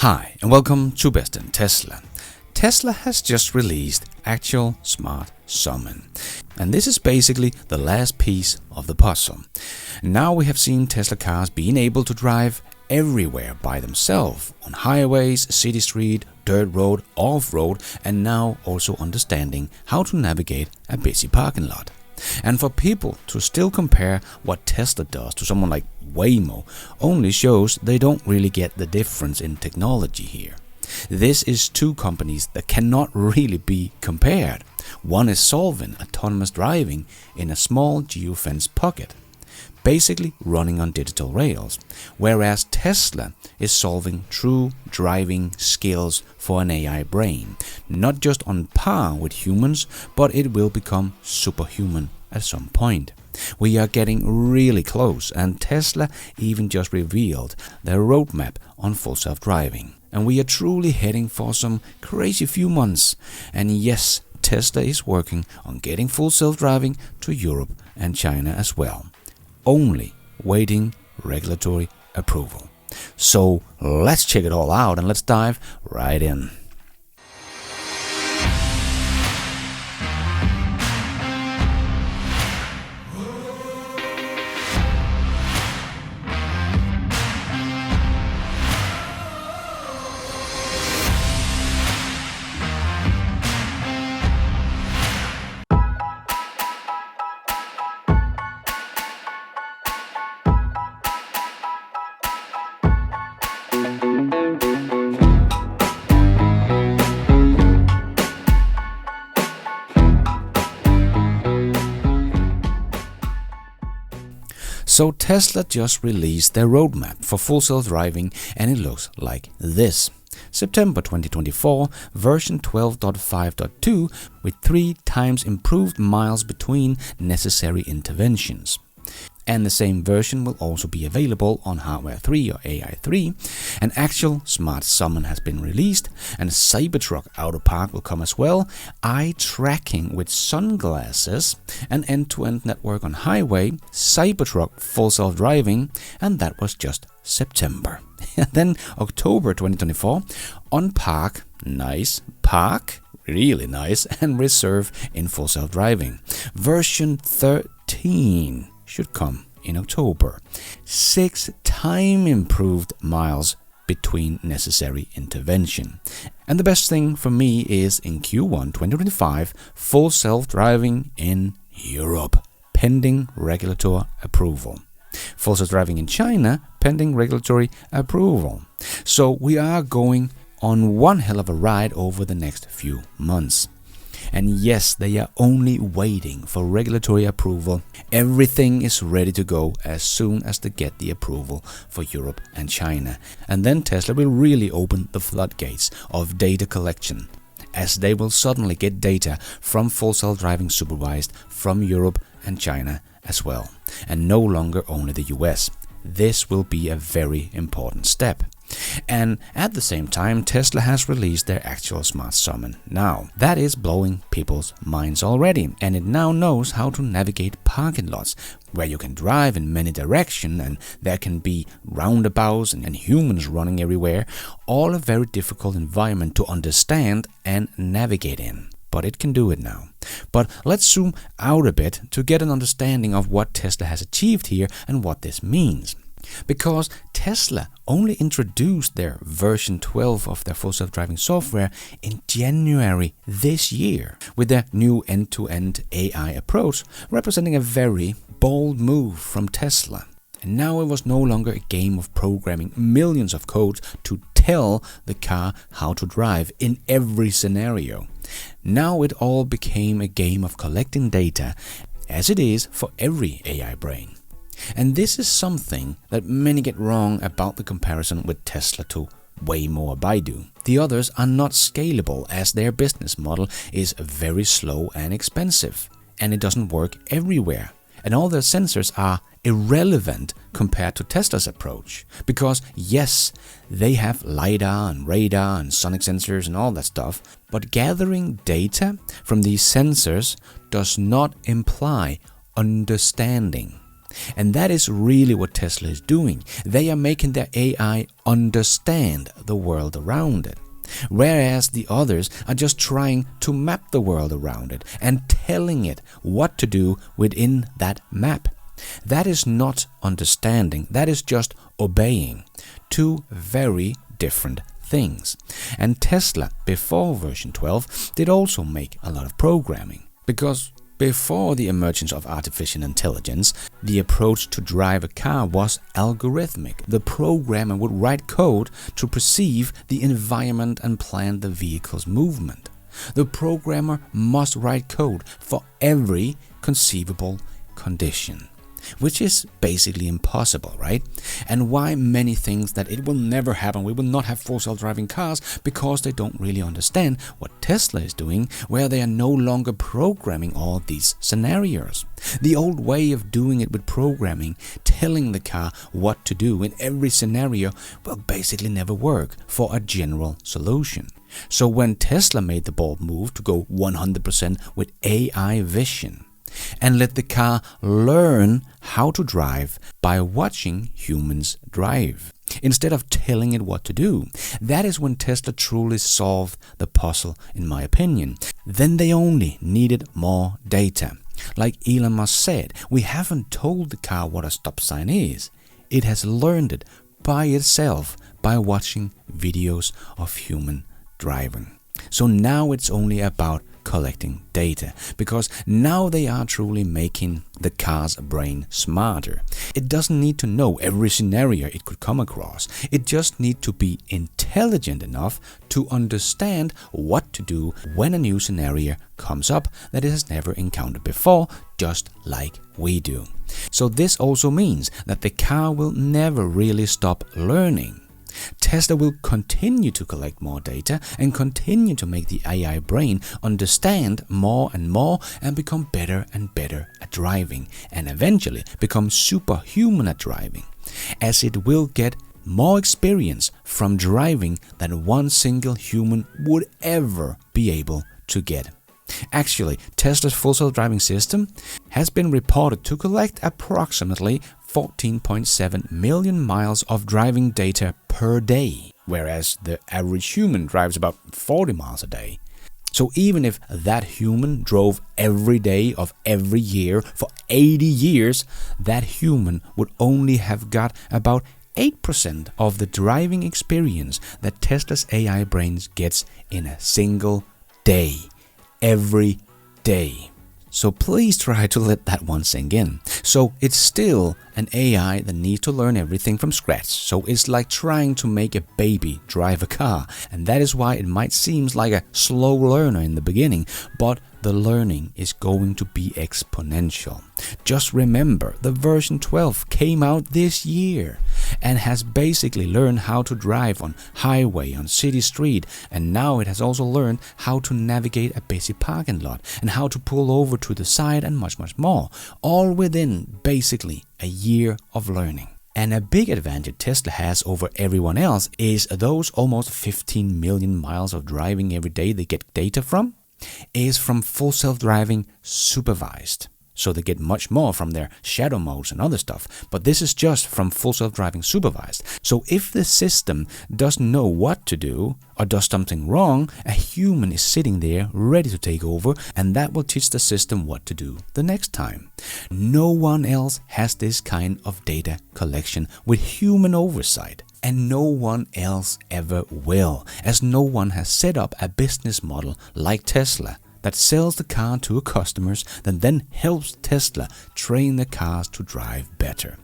Hi and welcome to Best in Tesla. Tesla has just released Actual Smart Summon, and this is basically the last piece of the puzzle. Now we have seen Tesla cars being able to drive everywhere by themselves, on highways, city street, dirt road, off-road, and now also understanding how to navigate a busy parking lot. And for people to still compare what Tesla does to someone like Waymo only shows they don't really get the difference in technology here. This is two companies that cannot really be compared. One is solving autonomous driving in a small geofence pocket, basically running on digital rails, whereas Tesla is solving true driving skills for an AI brain, not just on par with humans, but it will become superhuman at some point. We are getting really close, and Tesla even just revealed their roadmap on full self-driving. And we are truly heading for some crazy few months. And yes, Tesla is working on getting full self-driving to Europe and China as well, only waiting regulatory approval. So let's check it all out and let's dive right in. So Tesla just released their roadmap for full self-driving, and it looks like this. September 2024, version 12.5.2 with 3 times improved miles between necessary interventions. And the same version will also be available on Hardware 3 or AI 3. An actual Smart Summon has been released, and Cybertruck Autopark will come as well. Eye tracking with sunglasses, an end-to-end network on highway, Cybertruck full self-driving, and that was just September. Then October 2024, on Park, nice, Park, really nice, and Reserve in full self-driving. Version 13 should come in October. 6 times improved miles between necessary intervention. And the best thing for me is in Q1 2025, full self-driving in Europe, pending regulatory approval. Full self-driving in China, pending regulatory approval. So we are going on one hell of a ride over the next few months. And yes, they are only waiting for regulatory approval. Everything is ready to go as soon as they get the approval for Europe and China. And then Tesla will really open the floodgates of data collection, as they will suddenly get data from full self-driving supervised from Europe and China as well, and no longer only the US. This will be a very important step. And at the same time, Tesla has released their actual Smart Summon now. That is blowing people's minds already, and it now knows how to navigate parking lots where you can drive in many directions, and there can be roundabouts and humans running everywhere. All a very difficult environment to understand and navigate in. But it can do it now. But let's zoom out a bit to get an understanding of what Tesla has achieved here and what this means. Because Tesla only introduced their version 12 of their full self-driving software in January this year, with their new end-to-end AI approach, representing a very bold move from Tesla. And now it was no longer a game of programming millions of codes to tell the car how to drive in every scenario. Now it all became a game of collecting data, as it is for every AI brain. And this is something that many get wrong about the comparison with Tesla to Waymo or Baidu. The others are not scalable, as their business model is very slow and expensive, and it doesn't work everywhere. And all their sensors are irrelevant compared to Tesla's approach, because yes, they have LiDAR and radar and sonic sensors and all that stuff, but gathering data from these sensors does not imply understanding. And that is really what Tesla is doing. They are making their AI understand the world around it. Whereas the others are just trying to map the world around it and telling it what to do within that map. That is not understanding, that is just obeying. Two very different things. And Tesla, before version 12, did also make a lot of programming. Because before the emergence of artificial intelligence, the approach to drive a car was algorithmic. The programmer would write code to perceive the environment and plan the vehicle's movement. The programmer must write code for every conceivable condition, which is basically impossible, right? And why many think that it will never happen, we will not have full self-driving cars, because they don't really understand what Tesla is doing, where they are no longer programming all these scenarios. The old way of doing it with programming, telling the car what to do in every scenario, will basically never work for a general solution. So when Tesla made the bold move to go 100% with AI vision, and let the car learn how to drive by watching humans drive, instead of telling it what to do. That is when Tesla truly solved the puzzle, in my opinion. Then they only needed more data. Like Elon Musk said, we haven't told the car what a stop sign is. It has learned it by itself by watching videos of human driving. So now it's only about collecting data, because now they are truly making the car's brain smarter. It doesn't need to know every scenario it could come across. It just needs to be intelligent enough to understand what to do when a new scenario comes up that it has never encountered before, just like we do. So this also means that the car will never really stop learning. Tesla will continue to collect more data and continue to make the AI brain understand more and more and become better and better at driving, and eventually become superhuman at driving, as it will get more experience from driving than one single human would ever be able to get. Actually, Tesla's full self-driving system has been reported to collect approximately 14.7 million miles of driving data per day, whereas the average human drives about 40 miles a day. So even if that human drove every day of every year for 80 years, that human would only have got about 8% of the driving experience that Tesla's AI brains gets in a single day, every day. So please try to let that one sink in. So it's still an AI that needs to learn everything from scratch. So it's like trying to make a baby drive a car. And that is why it might seem like a slow learner in the beginning, but the learning is going to be exponential. Just remember, the version 12 came out this year and has basically learned how to drive on highway, on city street, and now it has also learned how to navigate a busy parking lot and how to pull over to the side and much more, all within basically a year of learning. And a big advantage Tesla has over everyone else is those almost 15 million miles of driving every day they get data from is from full self-driving supervised. So they get much more from their shadow modes and other stuff, but this is just from full self-driving supervised. So if the system doesn't know what to do or does something wrong, a human is sitting there ready to take over, and that will teach the system what to do the next time. No one else has this kind of data collection with human oversight. And no one else ever will, as no one has set up a business model like Tesla that sells the car to customers that then helps Tesla train the cars to drive better.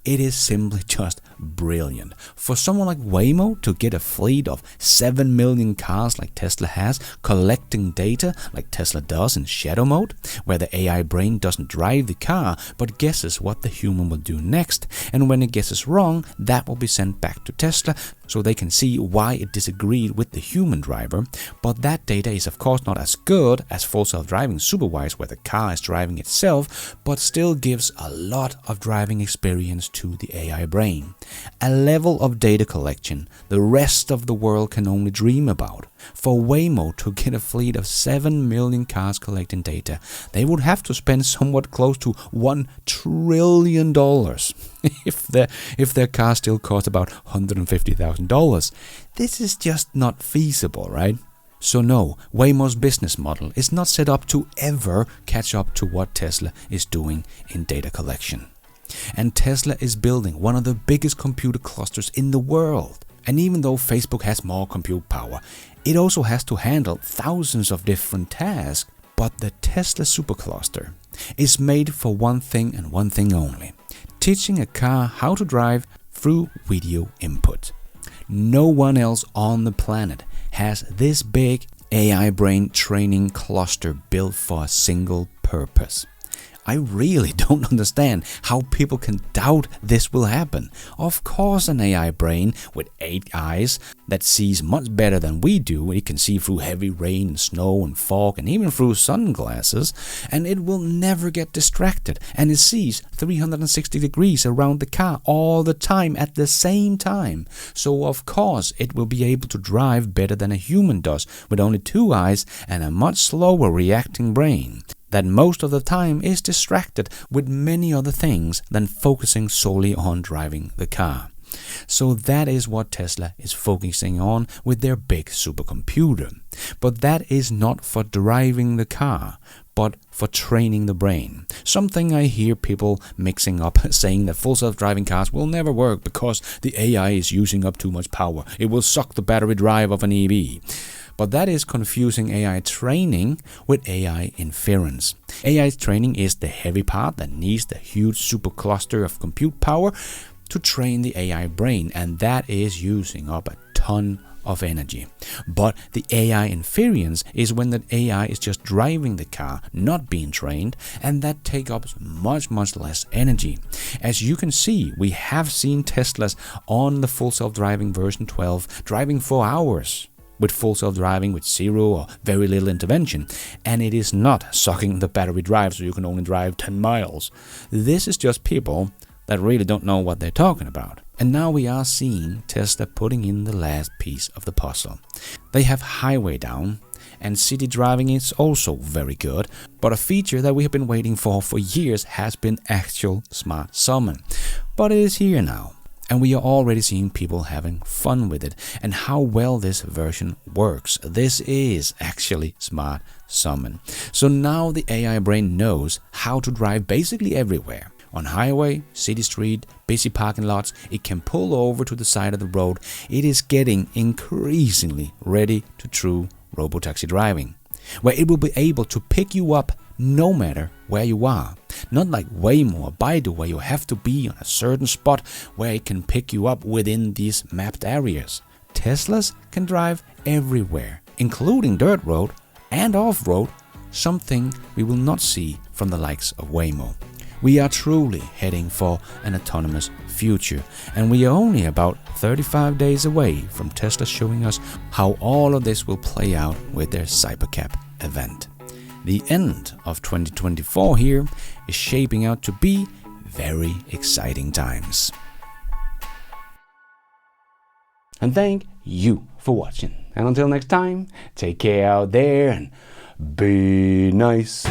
It is simply just brilliant. For someone like Waymo to get a fleet of 7 million cars like Tesla has, collecting data like Tesla does in shadow mode, where the AI brain doesn't drive the car but guesses what the human will do next, and when it guesses wrong, that will be sent back to Tesla so they can see why it disagreed with the human driver. But that data is of course not as good as full self-driving supervised, where the car is driving itself, but still gives a lot of driving experience experience to the AI brain. A level of data collection the rest of the world can only dream about. For Waymo to get a fleet of 7 million cars collecting data, they would have to spend somewhat close to $1 trillion if their car still cost about $150,000. This is just not feasible, right? So no, Waymo's business model is not set up to ever catch up to what Tesla is doing in data collection. And Tesla is building one of the biggest computer clusters in the world. And even though Facebook has more compute power, it also has to handle thousands of different tasks. But the Tesla supercluster is made for one thing and one thing only: teaching a car how to drive through video input. No one else on the planet has this big AI brain training cluster built for a single purpose. I really don't understand how people can doubt this will happen. Of course, an AI brain with 8 eyes that sees much better than we do. It can see through heavy rain and snow and fog and even through sunglasses, and it will never get distracted, and it sees 360 degrees around the car all the time at the same time. So of course it will be able to drive better than a human does with only 2 eyes and a much slower reacting brain that most of the time is distracted with many other things than focusing solely on driving the car. So that is what Tesla is focusing on with their big supercomputer. But that is not for driving the car, but for training the brain. Something I hear people mixing up, saying that full self-driving cars will never work because the AI is using up too much power. It will suck the battery drive of an EV. But that is confusing AI training with AI inference. AI training is the heavy part that needs the huge supercluster of compute power to train the AI brain, and that is using up a ton of energy. But the AI inference is when the AI is just driving the car, not being trained, and that takes up much less energy. As you can see, we have seen Teslas on the full self-driving version 12 driving for hours with full self-driving with zero or very little intervention, and it is not sucking the battery drive so you can only drive 10 miles. This is just people that really don't know what they're talking about. And now we are seeing Tesla putting in the last piece of the puzzle. They have highway down, and city driving is also very good, but a feature that we have been waiting for years has been actual smart summon. But it is here now. And we are already seeing people having fun with it and how well this version works. This is actually smart summon. So now the AI brain knows how to drive basically everywhere. On highway, city street, busy parking lots, it can pull over to the side of the road. It is getting increasingly ready to true Robotaxi driving, where it will be able to pick you up no matter where you are. Not like Waymo or Baidu, where you have to be on a certain spot where it can pick you up within these mapped areas. Teslas can drive everywhere, including dirt road and off-road, something we will not see from the likes of Waymo. We are truly heading for an autonomous future, and we are only about 35 days away from Tesla showing us how all of this will play out with their Cybercab event. The end of 2024 here is shaping out to be very exciting times. And thank you for watching. And until next time, take care out there and be nice.